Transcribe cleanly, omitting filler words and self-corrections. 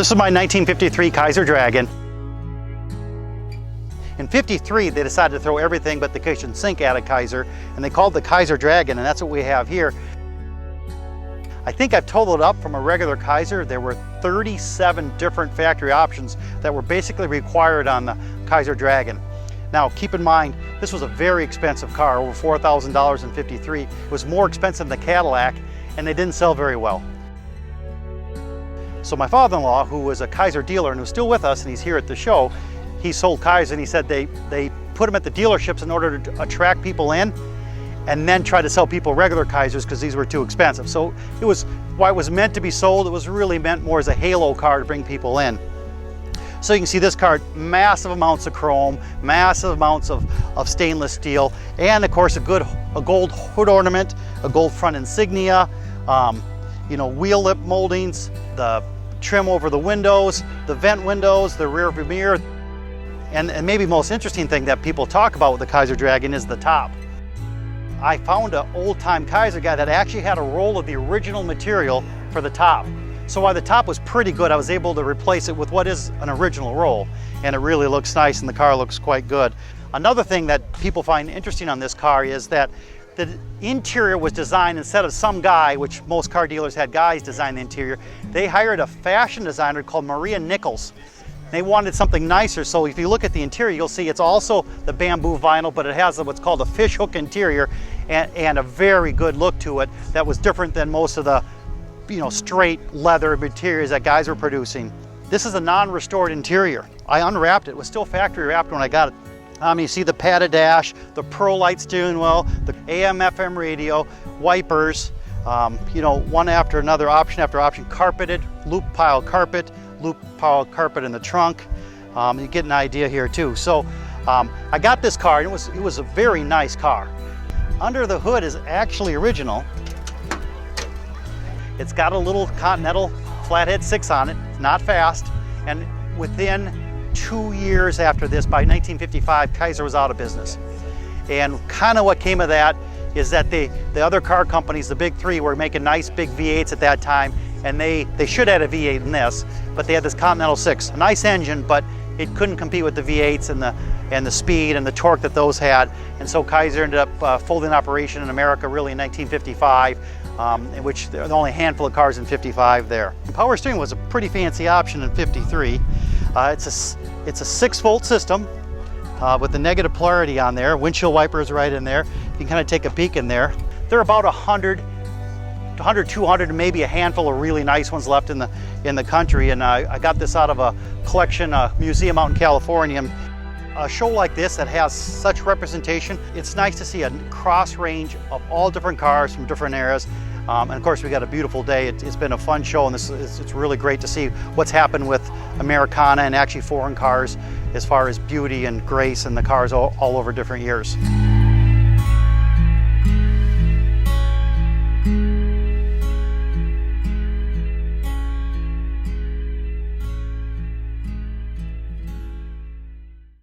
this is my 1953 Kaiser Dragon. In '53, they decided to throw everything but the kitchen sink at a Kaiser, and they called the Kaiser Dragon, and that's what we have here. I think I've totaled up from a regular Kaiser. There were 37 different factory options that were basically required on the Kaiser Dragon. Now, keep in mind, this was a very expensive car, over $4,000 in '53. It was more expensive than the Cadillac, and they didn't sell very well. So my father-in-law, who was a Kaiser dealer and who's still with us, and he's here at the show, he sold Kaiser, and he said they put them at the dealerships in order to attract people in, and then try to sell people regular Kaisers because these were too expensive. So it was, why it was meant to be sold, it was really meant more as a halo car to bring people in. So you can see this car, massive amounts of chrome, massive amounts of stainless steel, and of course a gold hood ornament, a gold front insignia, you know, wheel lip moldings, the trim over the windows, the vent windows, the rear view mirror. And maybe most interesting thing that people talk about with the Kaiser Dragon is the top. I found an old-time Kaiser guy that actually had a roll of the original material for the top. So while the top was pretty good, I was able to replace it with what is an original roll, and it really looks nice and the car looks quite good. Another thing that people find interesting on this car is that the interior was designed, instead of some guy, which most car dealers had guys design the interior, they hired a fashion designer called Maria Nichols. They wanted something nicer, so if you look at the interior, you'll see it's also the Bambu vinyl, but it has what's called a fish hook interior and a very good look to it that was different than most of the, you know, straight leather materials that guys were producing. This is a non-restored interior. I unwrapped it. It was still factory wrapped when I got it. You see the padded dash, the Pearl light steering wheel, the AM/FM radio, wipers, you know, one after another, option after option, carpeted, loop pile carpet in the trunk. You get an idea here too. So I got this car, and it was a very nice car. Under the hood is actually original. It's got a little Continental flathead 6 on it, not fast, and within 2 years after this, by 1955, Kaiser was out of business. And kind of what came of that is that the other car companies, the big three, were making nice big V8s at that time, and they should have had a V8 in this, but they had this Continental 6, a nice engine, but it couldn't compete with the V8s and the speed and the torque that those had. And so Kaiser ended up folding operation in America really in 1955, in which there were only a handful of cars in '55 there. Power steering was a pretty fancy option in '53. It's a 6-volt system with the negative polarity on there. Windshield wipers right in there. You can kind of take a peek in there. There are about 100, 200, and maybe a handful of really nice ones left in the country. And I got this out of a collection, a museum out in California. A show like this that has such representation, it's nice to see a cross range of all different cars from different eras. And of course, we got a beautiful day. It's been a fun show, and it's really great to see what's happened with Americana and actually foreign cars as far as beauty and grace, and the cars all over different years.